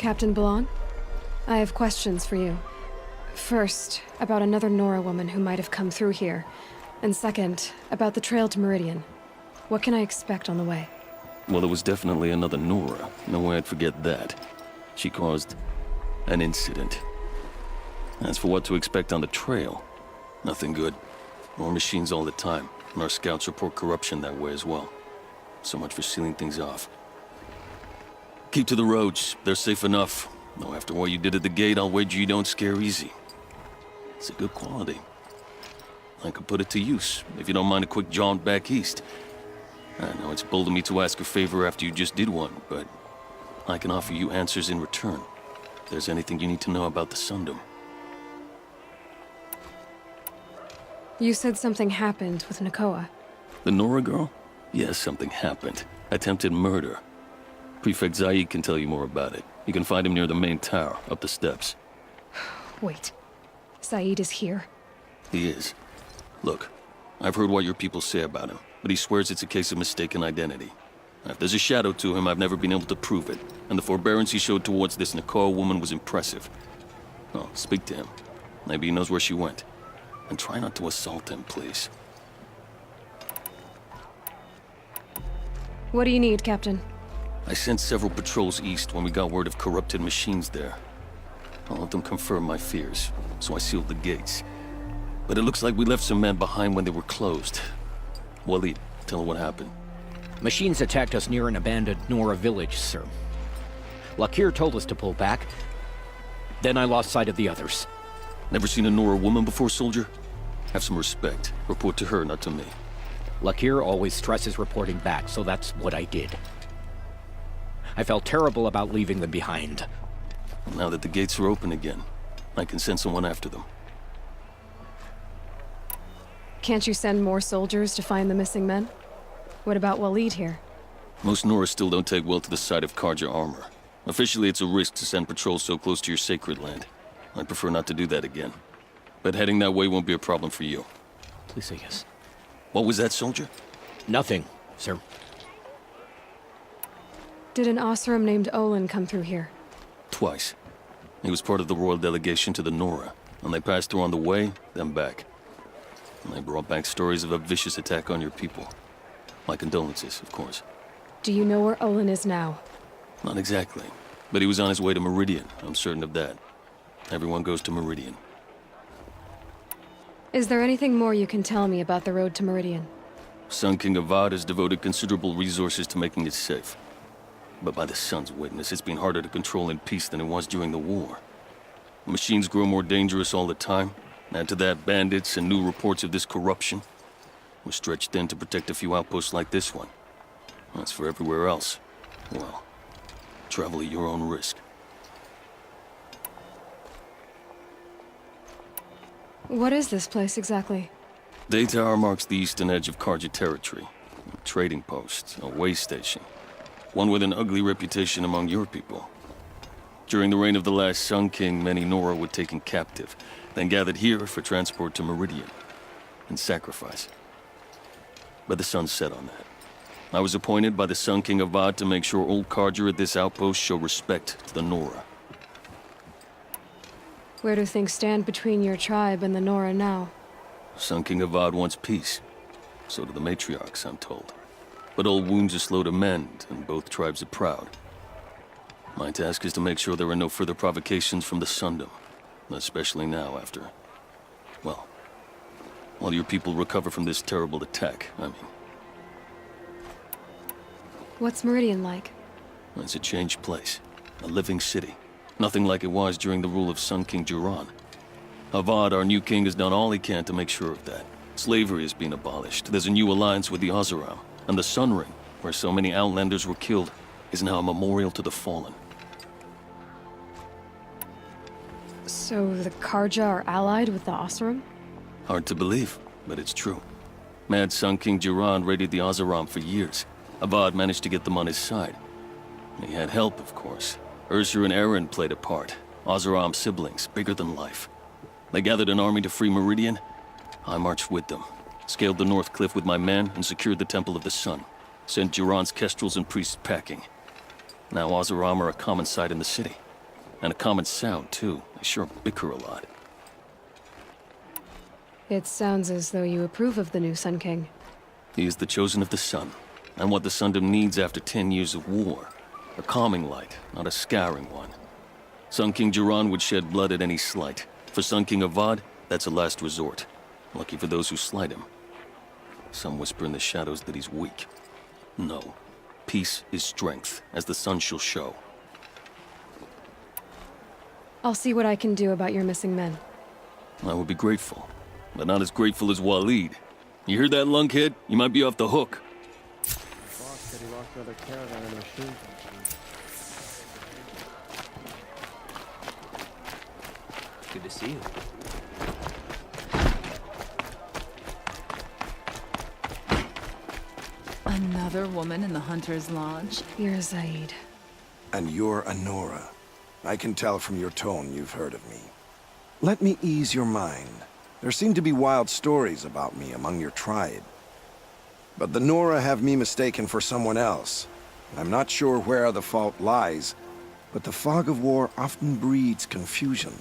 Captain Blanc? I have questions for you. First, about another Nora woman who might have come through here. And second, about the trail to Meridian. What can I expect on the way? Well, there was definitely another Nora. No way I'd forget that. She caused an incident. As for what to expect on the trail, nothing good. More machines all the time, and our scouts report corruption that way as well. So much for sealing things off. Keep to the roads. They're safe enough. Though after what you did at the gate, I'll wager you don't scare easy. It's a good quality. I could put it to use, if you don't mind a quick jaunt back east. I know it's bold of me to ask a favor after you just did one, but I can offer you answers in return. If there's anything you need to know about the Sundom. You said something happened with Nakoa. The Nora girl? Yes, something happened. Attempted murder. Prefect Zaid can tell you more about it. You can find him near the main tower, up the steps. Wait. Zaid is here? He is. Look, I've heard what your people say about him, but he swears it's a case of mistaken identity. If there's a shadow to him, I've never been able to prove it, and the forbearance he showed towards this Nakoa woman was impressive. Oh, speak to him. Maybe he knows where she went. And try not to assault him, please. What do you need, Captain? I sent several patrols east when we got word of corrupted machines there. All of them confirmed my fears, so I sealed the gates. But it looks like we left some men behind when they were closed. Waleed, tell her what happened. Machines attacked us near an abandoned Nora village, sir. Lakir told us to pull back. Then I lost sight of the others. Never seen a Nora woman before, soldier? Have some respect. Report to her, not to me. Lakir always stresses reporting back, so that's what I did. I felt terrible about leaving them behind. Now that the gates are open again, I can send someone after them. Can't you send more soldiers to find the missing men? What about Waleed here? Most Nora still don't take well to the sight of Carja armor. Officially, it's a risk to send patrols so close to your sacred land. I'd prefer not to do that again. But heading that way won't be a problem for you. Please say yes. What was that, soldier? Nothing, sir. Did an Oseram named Olin come through here? Twice. He was part of the royal delegation to the Nora, and they passed through on the way, then back. And they brought back stories of a vicious attack on your people. My condolences, of course. Do you know where Olin is now? Not exactly, but he was on his way to Meridian, I'm certain of that. Everyone goes to Meridian. Is there anything more you can tell me about the road to Meridian? Sun King Avad has devoted considerable resources to making it safe. But by the Sun's witness, it's been harder to control in peace than it was during the war. The machines grow more dangerous all the time. Add to that bandits and new reports of this corruption. We're stretched thin to protect a few outposts like this one. As for everywhere else, well, travel at your own risk. What is this place exactly? Day Tower marks the eastern edge of Carja territory. A trading post, a way station. One with an ugly reputation among your people. During the reign of the last Sun King, many Nora were taken captive, then gathered here for transport to Meridian, and sacrifice. But the sun set on that. I was appointed by the Sun King Avad to make sure old Carja at this outpost show respect to the Nora. Where do things stand between your tribe and the Nora now? Sun King Avad wants peace. So do the matriarchs, I'm told. But old wounds are slow to mend, and both tribes are proud. My task is to make sure there are no further provocations from the Sundom. Especially now after... well, while your people recover from this terrible attack, I mean. What's Meridian like? It's a changed place. A living city. Nothing like it was during the rule of Sun King Jiran. Avad, our new king, has done all he can to make sure of that. Slavery has been abolished. There's a new alliance with the Oseram. And the Sun Ring, where so many Outlanders were killed, is now a memorial to the fallen. So the Carja are allied with the Oseram? Hard to believe, but it's true. Mad Sun King Jiran raided the Oseram for years. Avad managed to get them on his side. He had help, of course. Ursur and Eren played a part. Oseram siblings, bigger than life. They gathered an army to free Meridian. I marched with them. Scaled the North Cliff with my men and secured the Temple of the Sun. Sent Jiran's kestrels and priests packing. Now Oseram are a common sight in the city. And a common sound, too. They sure bicker a lot. It sounds as though you approve of the new Sun King. He is the chosen of the sun, and what the Sundom needs after 10 years of war. A calming light, not a scouring one. Sun King Jiran would shed blood at any slight. For Sun King Avad, that's a last resort. Lucky for those who slight him. Some whisper in the shadows that he's weak. No. Peace is strength, as the sun shall show. I'll see what I can do about your missing men. I would be grateful, but not as grateful as Waleed. You heard that, lunkhead? You might be off the hook. Boss said he lost another caravan and a machine. Good to see you. Another woman in the Hunter's Lodge? You're Zaid. And you're Anora. I can tell from your tone you've heard of me. Let me ease your mind. There seem to be wild stories about me among your tribe. But the Nora have me mistaken for someone else. I'm not sure where the fault lies, but the fog of war often breeds confusion.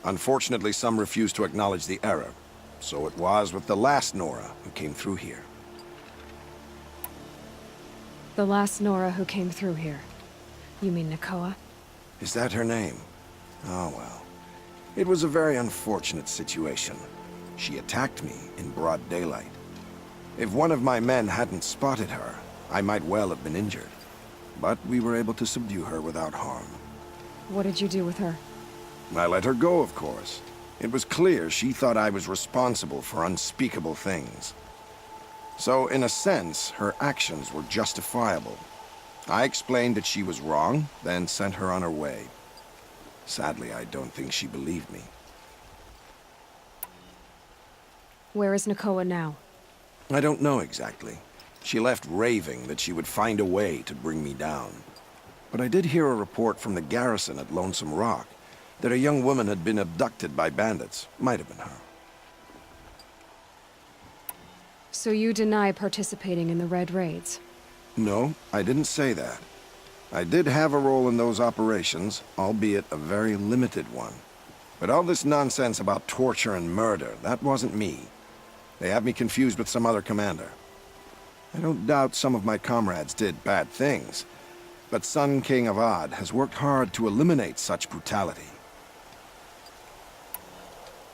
Unfortunately, some refuse to acknowledge the error. So it was with the last Nora who came through here. The last Nora who came through here. You mean Nakoa? Is that her name? Oh well. It was a very unfortunate situation. She attacked me in broad daylight. If one of my men hadn't spotted her, I might well have been injured. But we were able to subdue her without harm. What did you do with her? I let her go, of course. It was clear she thought I was responsible for unspeakable things. So, in a sense, her actions were justifiable. I explained that she was wrong, then sent her on her way. Sadly, I don't think she believed me. Where is Nakoa now? I don't know exactly. She left raving that she would find a way to bring me down. But I did hear a report from the garrison at Lonesome Rock that a young woman had been abducted by bandits. Might have been her. So you deny participating in the Red Raids? No, I didn't say that. I did have a role in those operations, albeit a very limited one. But all this nonsense about torture and murder, that wasn't me. They have me confused with some other commander. I don't doubt some of my comrades did bad things, but Sun King Avad has worked hard to eliminate such brutality.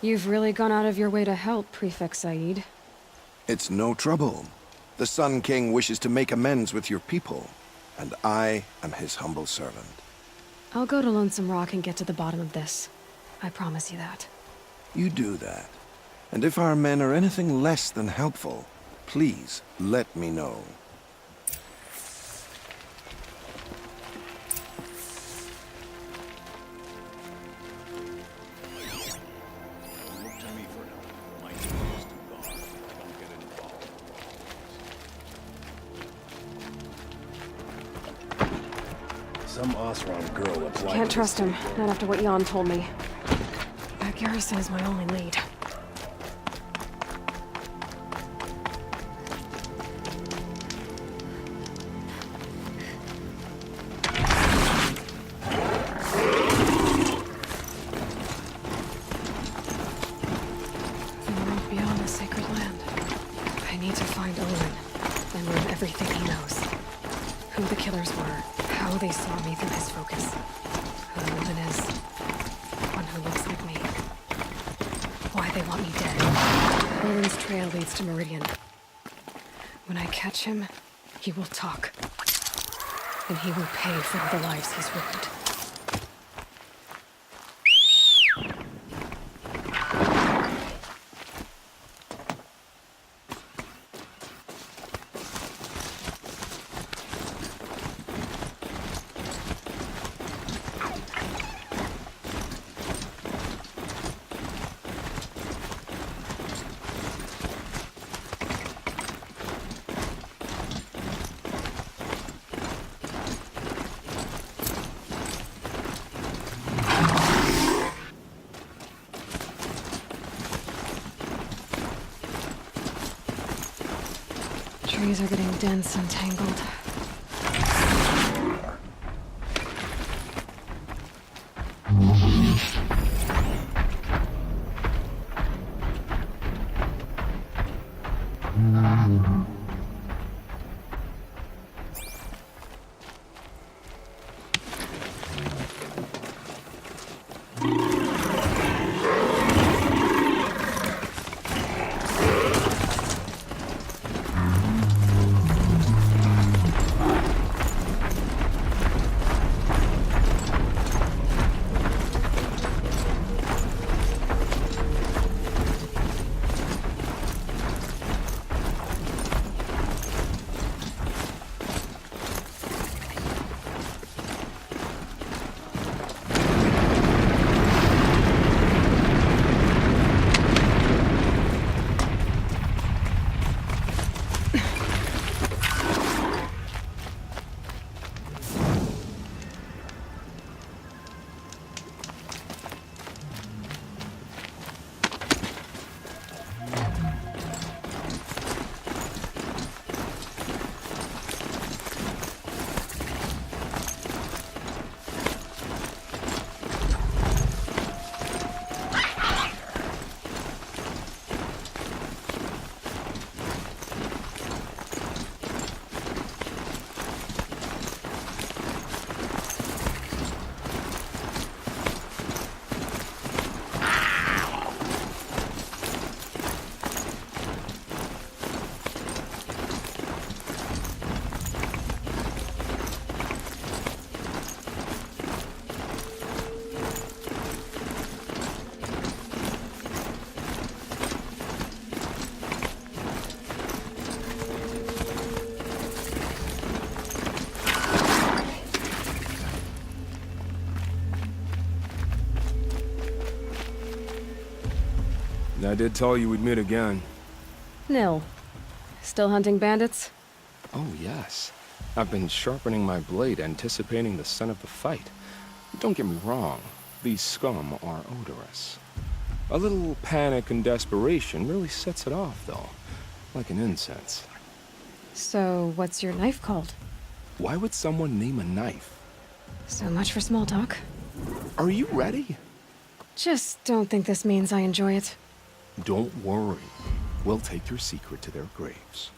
You've really gone out of your way to help, Prefect Said. It's no trouble. The Sun King wishes to make amends with your people, and I am his humble servant. I'll go to Lonesome Rock and get to the bottom of this. I promise you that. You do that. And if our men are anything less than helpful, please let me know. Some Osram girl applied. Can't trust him, not after what Jan told me. That garrison is my only lead. The world beyond the sacred land. I need to find Olin and learn everything he knows. Who the killers were, how they saw me through his focus. Who the woman is. One who looks like me. Why they want me dead. Olin's trail leads to Meridian. When I catch him, he will talk. And he will pay for the lives he's ruined. Trees are getting dense and tangled. I did tell you we'd meet again. Nil. Still hunting bandits? Oh, yes. I've been sharpening my blade, anticipating the scent of the fight. Don't get me wrong, these scum are odorous. A little panic and desperation really sets it off, though. Like an incense. So, what's your knife called? Why would someone name a knife? So much for small talk. Are you ready? Just don't think this means I enjoy it. Don't worry. We'll take your secret to their graves.